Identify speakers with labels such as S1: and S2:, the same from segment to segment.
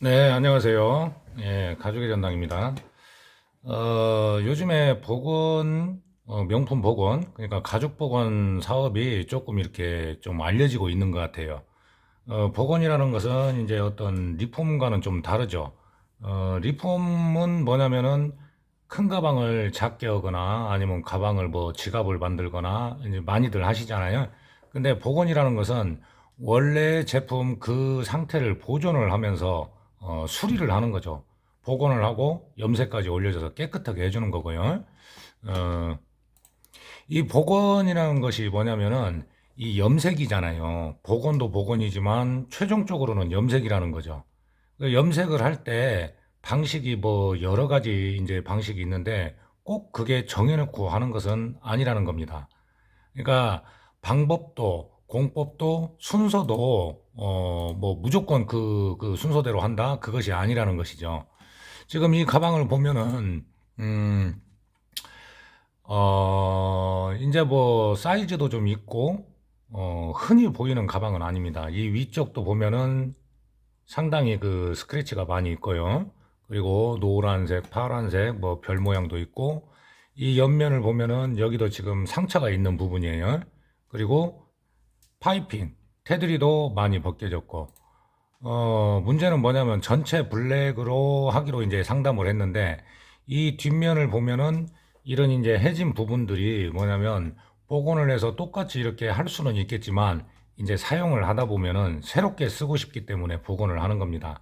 S1: 네, 안녕하세요. 예, 가족의 전당입니다. 요즘에 보건, 명품 보건, 그러니까 가죽 보건 사업이 조금 이렇게 좀 알려지고 있는 것 같아요. 보건이라는 것은 이제 어떤 리폼과는 좀 다르죠. 리폼은 뭐냐면은 큰 가방을 작게 하거나 아니면 가방을 뭐 지갑을 만들거나 이제 많이들 하시잖아요. 근데 보건이라는 것은 원래 제품 그 상태를 보존을 하면서 수리를 하는 거죠. 복원을 하고 염색까지 올려줘서 깨끗하게 해주는 거고요. 어, 이 복원이라는 것이 뭐냐면은 이 염색이잖아요. 복원도 복원이지만 최종적으로는 염색이라는 거죠. 그 염색을 할 때 방식이 뭐 여러 가지 이제 방식이 있는데 꼭 그게 정해놓고 하는 것은 아니라는 겁니다. 그러니까 방법도 공법도 순서도 뭐 무조건 그 순서대로 한다 그것이 아니라는 것이죠. 지금 이 가방을 보면은 음, 이제 뭐 사이즈도 좀 있고 흔히 보이는 가방은 아닙니다. 이 위쪽도 보면은 상당히 그 스크래치가 많이 있고요. 그리고 노란색, 파란색 뭐 별 모양도 있고 이 옆면을 보면은 여기도 지금 상처가 있는 부분이에요. 그리고 파이핑, 테두리도 많이 벗겨졌고 문제는 뭐냐면 전체 블랙으로 하기로 이제 상담을 했는데 이 뒷면을 보면은 이런 이제 해진 부분들이 뭐냐면 복원을 해서 똑같이 이렇게 할 수는 있겠지만 이제 사용을 하다 보면은 새롭게 쓰고 싶기 때문에 복원을 하는 겁니다.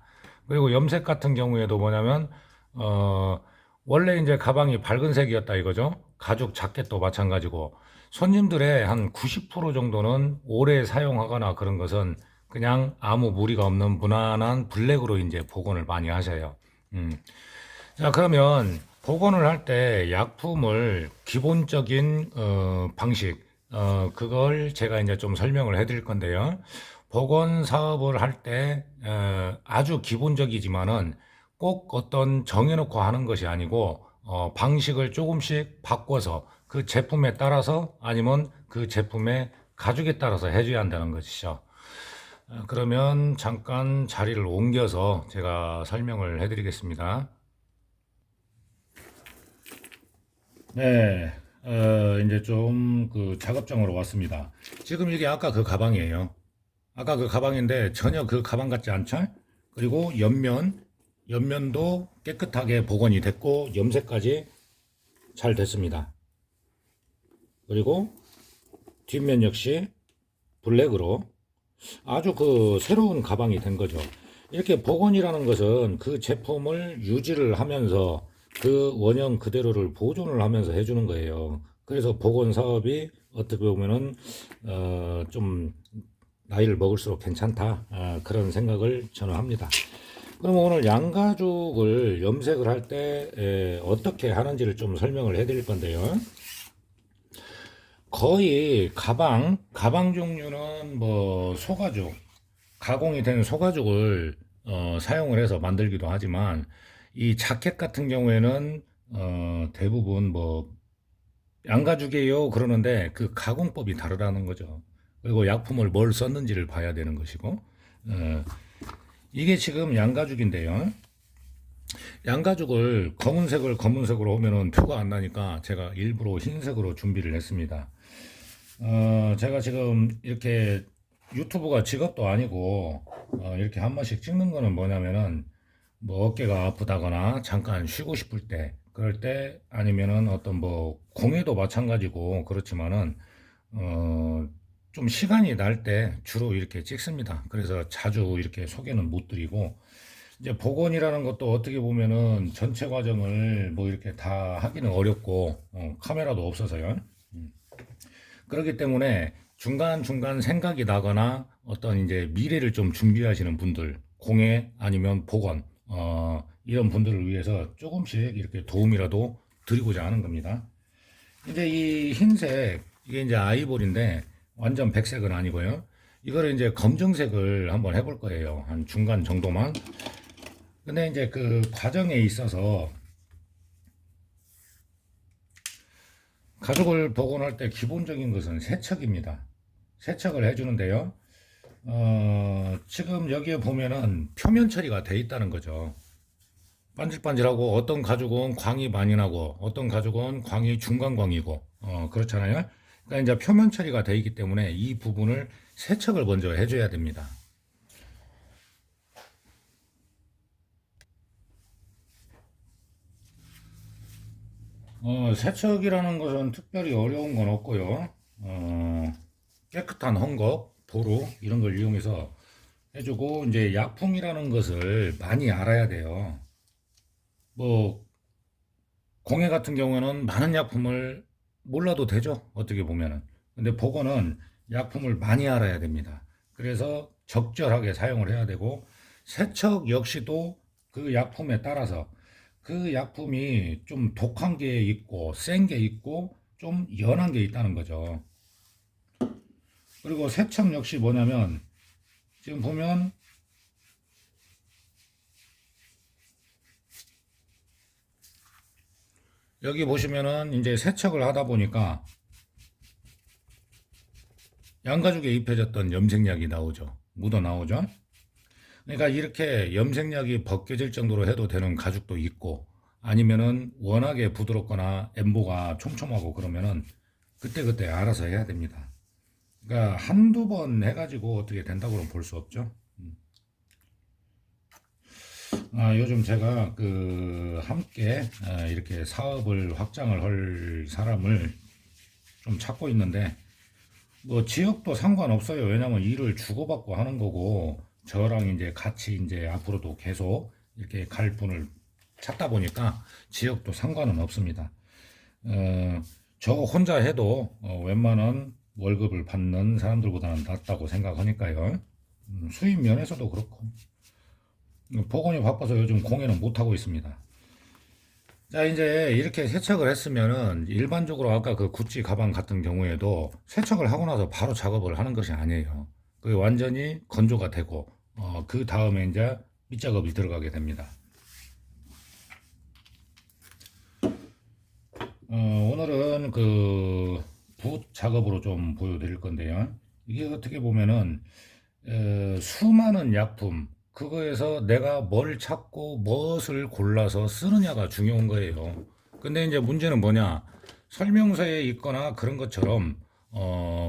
S1: 그리고 염색 같은 경우에도 뭐냐면 어 원래 이제 가방이 밝은 색이었다 이거죠. 가죽 자켓도 마찬가지고 손님들의 한 90% 정도는 오래 사용하거나 그런 것은 그냥 아무 무리가 없는 무난한 블랙으로 이제 복원을 많이 하셔요. 음. 자, 그러면 복원을 할 때 약품을 기본적인 방식 그걸 제가 이제 좀 설명을 해드릴 건데요. 복원 사업을 할 때 아주 기본적이지만은 꼭 어떤 정해놓고 하는 것이 아니고 방식을 조금씩 바꿔서 그 제품에 따라서 아니면 그 제품의 가죽에 따라서 해줘야 한다는 것이죠. 그러면 잠깐 자리를 옮겨서 제가 설명을 해드리겠습니다. 네, 이제 좀 그 작업장으로 왔습니다. 지금 이게 아까 그 가방이에요. 아까 그 가방인데 전혀 그 가방 같지 않죠? 그리고 옆면도 깨끗하게 복원이 됐고 염색까지 잘 됐습니다. 그리고 뒷면 역시 블랙으로 아주 그 새로운 가방이 된 거죠. 이렇게 복원이라는 것은 그 제품을 유지를 하면서 그 원형 그대로를 보존을 하면서 해주는 거예요. 그래서 복원 사업이 어떻게 보면은 좀 나이를 먹을수록 괜찮다 그런 생각을 저는 합니다. 그럼 오늘 양가죽을 염색을 할 때 어떻게 하는지를 좀 설명을 해드릴 건데요. 거의 가방 종류는 뭐 소가죽, 가공이 된 소가죽을 사용을 해서 만들기도 하지만 이 자켓 같은 경우에는 대부분 뭐 양가죽이에요 그러는데 그 가공법이 다르다는 거죠. 그리고 약품을 뭘 썼는지를 봐야 되는 것이고 어, 이게 지금 양가죽인데요. 양가죽을 검은색을 검은색으로 하면은 표가 안 나니까 제가 일부러 흰색으로 준비를 했습니다. 제가 지금 이렇게 유튜브가 직업도 아니고, 이렇게 한 번씩 찍는 거는 뭐냐면은, 뭐 어깨가 아프다거나 잠깐 쉬고 싶을 때, 그럴 때 아니면은 어떤 뭐 공예도 마찬가지고 그렇지만은, 어, 좀 시간이 날 때 주로 이렇게 찍습니다. 그래서 자주 이렇게 소개는 못 드리고, 이제 복원이라는 것도 어떻게 보면은 전체 과정을 뭐 이렇게 다 하기는 어렵고, 카메라도 없어서요. 그렇기 때문에 중간중간 생각이 나거나 어떤 이제 미래를 좀 준비하시는 분들, 공예 아니면 복원, 이런 분들을 위해서 조금씩 이렇게 도움이라도 드리고자 하는 겁니다. 이제 이 흰색, 이게 이제 아이보리인데 완전 백색은 아니고요. 이거를 이제 검정색을 한번 해볼 거예요. 한 중간 정도만. 근데 이제 그 과정에 있어서 가죽을 복원할 때 기본적인 것은 세척입니다. 세척을 해주는데요. 지금 여기에 보면은 표면 처리가 돼 있다는 거죠. 반질반질하고 어떤 가죽은 광이 많이 나고 어떤 가죽은 광이 중간광이고 그렇잖아요. 그러니까 이제 표면 처리가 돼 있기 때문에 이 부분을 세척을 먼저 해줘야 됩니다. 세척이라는 것은 특별히 어려운 건 없고요. 깨끗한 헝겊, 도로 이런 걸 이용해서 해주고 이제 약품이라는 것을 많이 알아야 돼요. 뭐 공예 같은 경우에는 많은 약품을 몰라도 되죠. 어떻게 보면은. 근데 복원은 약품을 많이 알아야 됩니다. 그래서 적절하게 사용을 해야 되고 세척 역시도 그 약품에 따라서 그 약품이 좀 독한 게 있고 센 게 있고 좀 연한 게 있다는 거죠. 그리고 세척 역시 뭐냐면 지금 보면 여기 보시면은 이제 세척을 하다 보니까 양가죽에 입혀졌던 염색약이 나오죠. 묻어 나오죠. 그러니까 이렇게 염색약이 벗겨질 정도로 해도 되는 가죽도 있고 아니면은 워낙에 부드럽거나 엠보가 촘촘하고 그러면은 그때그때 알아서 해야 됩니다. 그러니까 한두 번 해가지고 어떻게 된다고는 볼 수 없죠. 요즘 제가 그 함께 이렇게 사업을 확장을 할 사람을 좀 찾고 있는데 뭐 지역도 상관없어요. 왜냐면 일을 주고받고 하는 거고 저랑 이제 같이 이제 앞으로도 계속 이렇게 갈 분을 찾다 보니까 지역도 상관은 없습니다. 저 혼자 해도 웬만한 월급을 받는 사람들보다는 낫다고 생각하니까요. 수입 면에서도 그렇고 보건이 바빠서 요즘 공연은 못 하고 있습니다. 자, 이제 이렇게 세척을 했으면은 일반적으로 아까 그 구찌 가방 같은 경우에도 세척을 하고 나서 바로 작업을 하는 것이 아니에요. 그게 완전히 건조가 되고, 그 다음에 이제 밑작업이 들어가게 됩니다. 오늘은 그 붓 작업으로 좀 보여드릴 건데요. 이게 어떻게 보면은 수많은 약품, 그거에서 내가 뭘 찾고 무엇을 골라서 쓰느냐가 중요한 거예요. 근데 이제 문제는 뭐냐? 설명서에 있거나 그런 것처럼,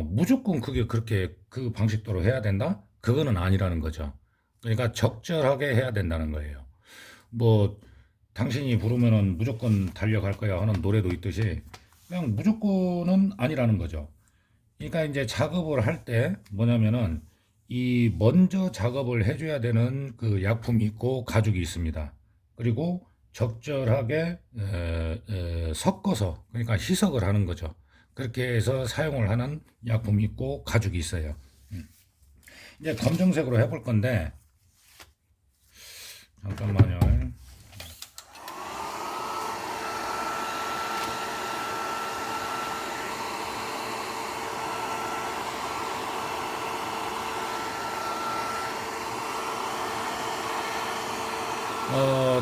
S1: 무조건 그게 그렇게 그 방식대로 해야 된다? 그거는 아니라는 거죠. 그러니까 적절하게 해야 된다는 거예요. 뭐, 당신이 부르면은 무조건 달려갈 거야 하는 노래도 있듯이, 그냥 무조건은 아니라는 거죠. 그러니까 이제 작업을 할 때 뭐냐면은 이 먼저 작업을 해줘야 되는 그 약품이 있고 가죽이 있습니다. 그리고 적절하게 섞어서 그러니까 희석을 하는 거죠. 그렇게 해서 사용을 하는 약품이 있고 가죽이 있어요. 이제 검정색으로 해볼 건데 잠깐만요.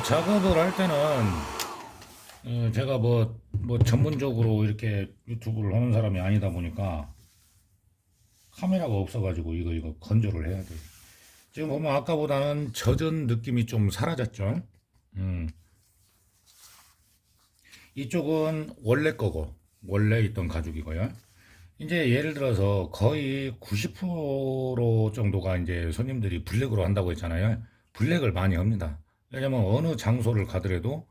S1: 작업을 할 때는 제가 뭐 전문적으로 이렇게 유튜브를 하는 사람이 아니다 보니까 카메라가 없어가지고 이거 건조를 해야 돼요. 지금 보면 아까보다는 젖은 느낌이 좀 사라졌죠. 음, 이쪽은 원래 거고 원래 있던 가죽이고요. 이제 예를 들어서 거의 90% 정도가 이제 손님들이 블랙으로 한다고 했잖아요. 블랙을 많이 합니다. 왜냐면 어느 장소를 가더라도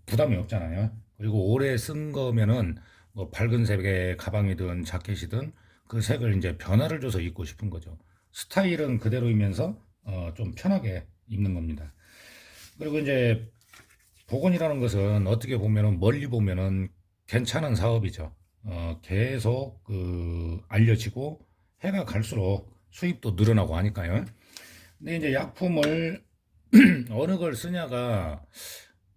S1: 부담이 없잖아요. 그리고 오래 쓴 거면은 뭐 밝은 색의 가방이든 자켓이든 그 색을 이제 변화를 줘서 입고 싶은 거죠. 스타일은 그대로이면서 좀 편하게 입는 겁니다. 그리고 이제 복원이라는 것은 어떻게 보면은 멀리 보면은 괜찮은 사업이죠. 계속 그 알려지고 해가 갈수록 수입도 늘어나고 하니까요. 근데 이제 약품을 어느 걸 쓰냐가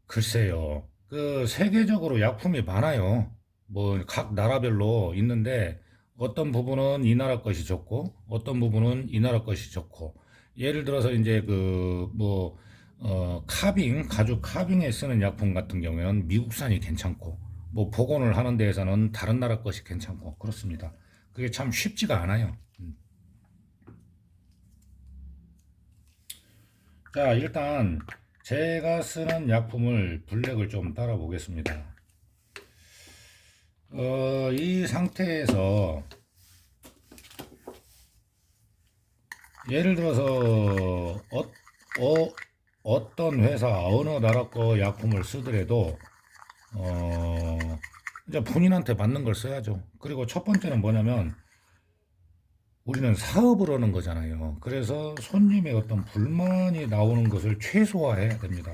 S1: 글쎄요. 그 세계적으로 약품이 많아요. 뭐 각 나라별로 있는데 어떤 부분은 이 나라 것이 좋고 어떤 부분은 이 나라 것이 좋고 예를 들어서 이제 그 뭐 카빙 가죽 카빙에 쓰는 약품 같은 경우에는 미국산이 괜찮고 뭐 복원을 하는 데에서는 다른 나라 것이 괜찮고 그렇습니다. 그게 참 쉽지가 않아요. 자, 일단 제가 쓰는 약품을 블랙을 좀 따라 보겠습니다. 이 상태에서 예를 들어서 어떤 회사 어느 나라 거 약품을 쓰더라도 이제 본인한테 맞는 걸 써야죠. 그리고 첫 번째는 뭐냐면 우리는 사업을 하는 거잖아요. 그래서 손님의 어떤 불만이 나오는 것을 최소화해야 됩니다.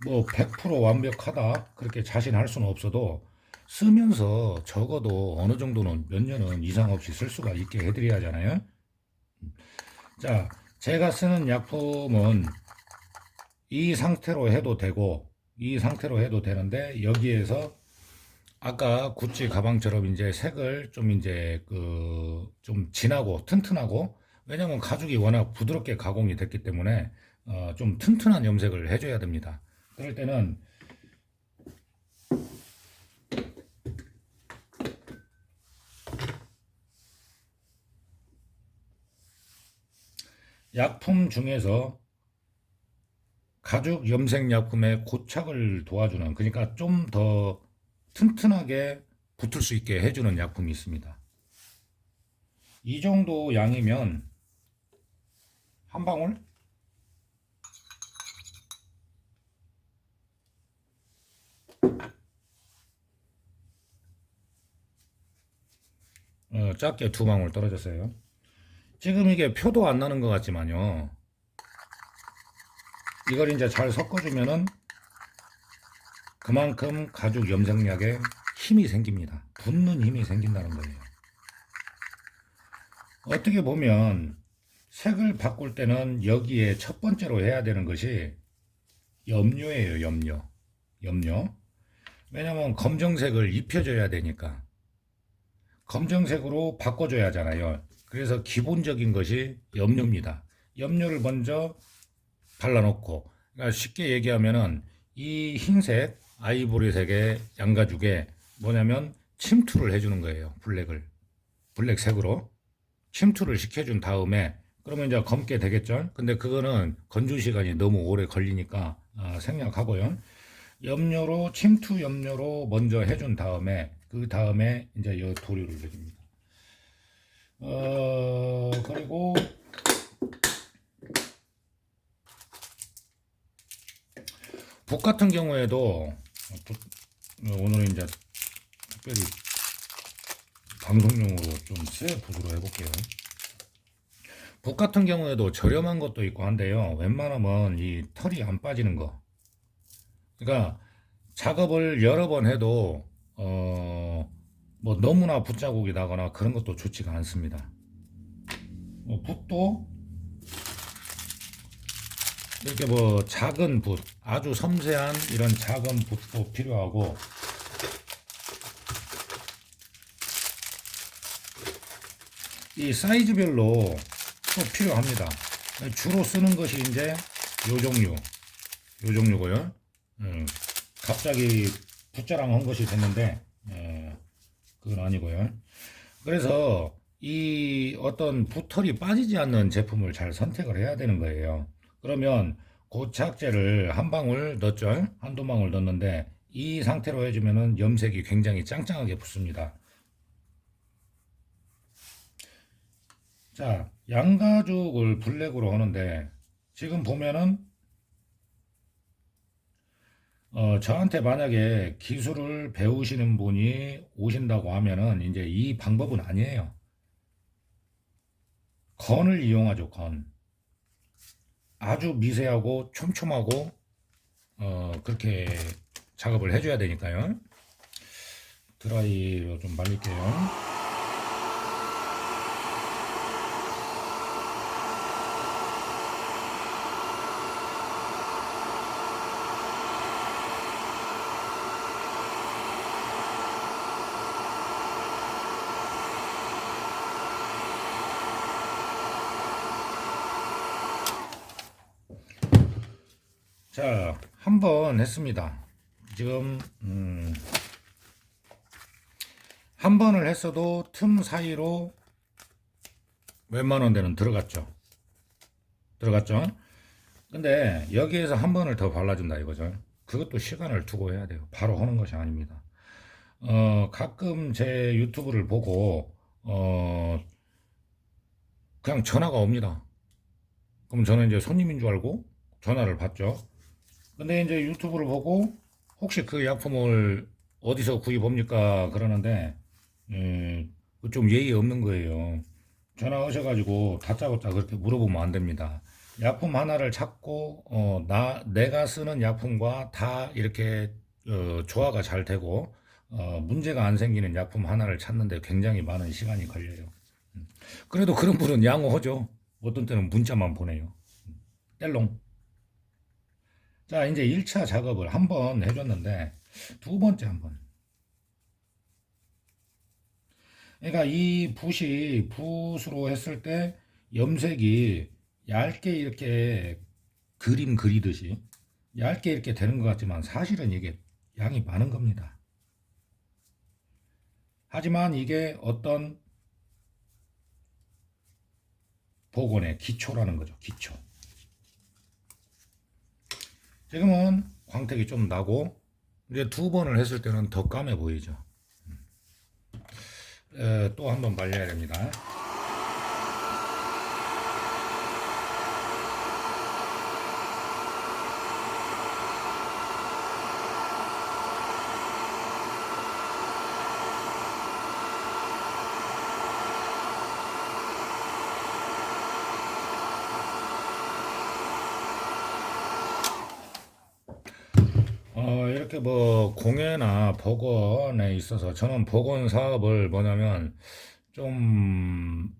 S1: 뭐 100% 완벽하다 그렇게 자신할 수는 없어도 쓰면서 적어도 어느 정도는 몇 년은 이상 없이 쓸 수가 있게 해드려야 하잖아요. 자, 제가 쓰는 약품은 이 상태로 해도 되고 이 상태로 해도 되는데 여기에서 아까 구찌 가방처럼 이제 색을 좀 이제 좀 진하고 튼튼하고, 왜냐면 가죽이 워낙 부드럽게 가공이 됐기 때문에 좀 튼튼한 염색을 해줘야 됩니다. 그럴 때는 약품 중에서 가죽 염색 약품의 고착을 도와주는, 그러니까 좀 더 튼튼하게 붙을 수 있게 해주는 약품이 있습니다. 이 정도 양이면 한 방울 작게 두 방울 떨어졌어요. 지금 이게 표도 안 나는 것 같지만요. 이걸 이제 잘 섞어주면은 그만큼 가죽 염색약에 힘이 생깁니다. 붙는 힘이 생긴다는 거예요. 어떻게 보면 색을 바꿀 때는 여기에 첫 번째로 해야 되는 것이 염료예요, 염료. 염료. 왜냐면 검정색을 입혀줘야 되니까. 검정색으로 바꿔줘야 하잖아요. 그래서 기본적인 것이 염료입니다. 염료를 먼저 발라놓고, 그러니까 쉽게 얘기하면은 이 흰색, 아이보리색의 양가죽에 뭐냐면 침투를 해주는 거예요. 블랙색으로 침투를 시켜준 다음에 그러면 이제 검게 되겠죠. 근데 그거는 건조 시간이 너무 오래 걸리니까 생략하고요. 염료로, 침투 염료로 먼저 해준 다음에 그 다음에 이제 이 도료를 해줍니다. 그리고 붓 같은 경우에도 오늘은 이제 특별히 방송용으로 좀 새 붓으로 해볼게요. 붓 같은 경우에도 저렴한 것도 있고 한데요. 웬만하면 이 털이 안 빠지는 거. 그러니까 작업을 여러 번 해도 뭐 너무나 붓자국이 나거나 그런 것도 좋지가 않습니다. 붓도 이렇게 뭐 작은 붓, 아주 섬세한 이런 작은 붓도 필요하고, 이 사이즈별로 또 필요합니다. 주로 쓰는 것이 이제 요 종류고요. 갑자기 붓자랑한 것이 됐는데 그건 아니고요. 그래서 이 어떤 붓털이 빠지지 않는 제품을 잘 선택을 해야 되는 거예요. 그러면 고착제를 한 방울 넣었죠. 한두 방울 넣었는데 이 상태로 해주면은 염색이 굉장히 짱짱하게 붙습니다. 자, 양가죽을 블랙으로 하는데 지금 보면은 저한테 만약에 기술을 배우시는 분이 오신다고 하면은 이제 이 방법은 아니에요. 건을 이용하죠, 건. 아주 미세하고 촘촘하고 그렇게 작업을 해줘야 되니까요. 드라이로 좀 말릴게요. 자, 한 번 했습니다. 지금 한 번을 했어도 틈 사이로 웬만한 데는 들어갔죠. 근데 여기에서 한 번을 더 발라준다 이거죠. 그것도 시간을 두고 해야 돼요. 바로 하는 것이 아닙니다. 가끔 제 유튜브를 보고, 그냥 전화가 옵니다. 그럼 저는 이제 손님인 줄 알고 전화를 받죠. 근데 이제 유튜브를 보고 혹시 그 약품을 어디서 구입합니까? 그러는데, 좀 예의 없는 거예요. 전화 오셔가지고 다짜고짜 그렇게 물어보면 안 됩니다. 약품 하나를 찾고, 내가 쓰는 약품과 다 이렇게, 조화가 잘 되고, 문제가 안 생기는 약품 하나를 찾는데 굉장히 많은 시간이 걸려요. 그래도 그런 분은 양호하죠. 어떤 때는 문자만 보내요. 뗄롱. 자, 이제 1차 작업을 한 번 해줬는데, 두 번째 한 번. 그러니까 이 붓으로 했을 때 염색이 얇게 이렇게 그림 그리듯이 얇게 이렇게 되는 것 같지만 사실은 이게 양이 많은 겁니다. 하지만 이게 어떤 복원의 기초라는 거죠. 기초. 지금은 광택이 좀 나고 이제 두 번을 했을 때는 더 까매 보이죠. 또 한 번 말려야 됩니다. 이렇게 뭐 공예나 복원에 있어서 저는 복원 사업을 뭐냐면 좀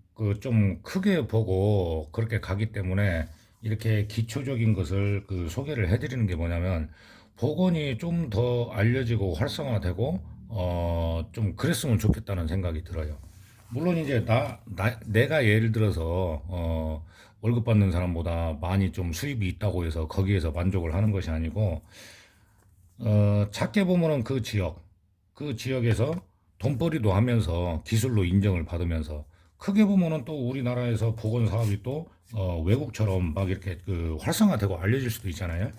S1: 크게 보고 그렇게 가기 때문에 이렇게 기초적인 것을 소개를 해드리는 게 뭐냐면 복원이 좀 더 알려지고 활성화되고 좀 그랬으면 좋겠다는 생각이 들어요. 물론 이제 내가 예를 들어서 월급 받는 사람보다 많이 좀 수입이 있다고 해서 거기에서 만족을 하는 것이 아니고 작게 보면은 그 지역에서 돈벌이도 하면서 기술로 인정을 받으면서 크게 보면은 또 우리나라에서 보건 사업이 또 외국처럼 막 이렇게 활성화되고 알려질 수도 있잖아요.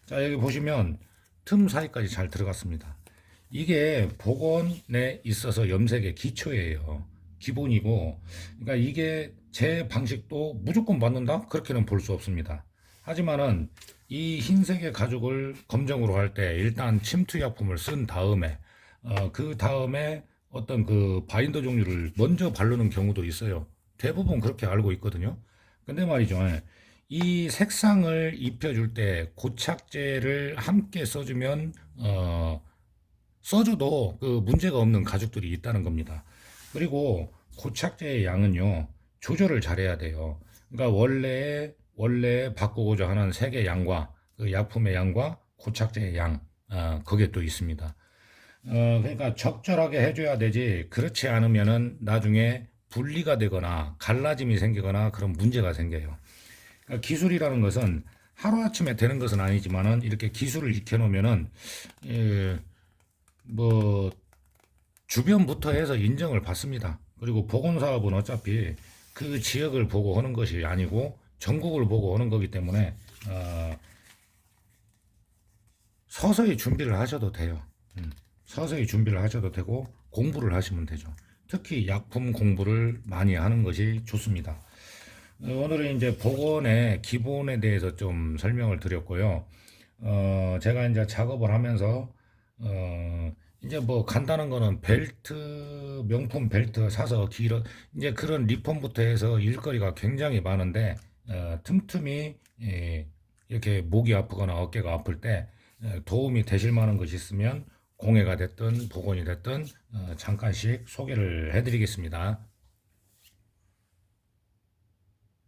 S1: 자, 여기 보시면 틈 사이까지 잘 들어갔습니다. 이게 복원에 있어서 염색의 기초예요. 기본이고, 그러니까 이게 제 방식도 무조건 맞는다? 그렇게는 볼 수 없습니다. 하지만은 이 흰색의 가죽을 검정으로 할 때 일단 침투 약품을 쓴 다음에, 그 다음에 어떤 바인더 종류를 먼저 바르는 경우도 있어요. 대부분 그렇게 알고 있거든요. 근데 말이죠. 이 색상을 입혀줄 때 고착제를 함께 써주면 써줘도 문제가 없는 가죽들이 있다는 겁니다. 그리고 고착제의 양은요 조절을 잘해야 돼요. 그러니까 원래 바꾸고자 하는 색의 양과 그 약품의 양과 고착제의 양, 그게 또 있습니다. 그러니까 적절하게 해줘야 되지. 그렇지 않으면은 나중에 분리가 되거나 갈라짐이 생기거나 그런 문제가 생겨요. 그러니까 기술이라는 것은 하루아침에 되는 것은 아니지만은 이렇게 기술을 익혀놓으면은 뭐 주변부터 해서 인정을 받습니다. 그리고 보건사업은 어차피 그 지역을 보고 하는 것이 아니고 전국을 보고 하는 거기 때문에 서서히 준비를 하셔도 돼요. 서서히 준비를 하셔도 되고 공부를 하시면 되죠. 특히 약품 공부를 많이 하는 것이 좋습니다. 오늘은 이제 복원의 기본에 대해서 좀 설명을 드렸고요. 제가 이제 작업을 하면서 이제 뭐 간단한 거는 벨트, 명품 벨트 사서 이제 그런 리폼부터 해서 일거리가 굉장히 많은데, 틈틈이, 이렇게 목이 아프거나 어깨가 아플 때, 도움이 되실 만한 것이 있으면 공예가 됐든 복원이 됐든, 잠깐씩 소개를 해드리겠습니다.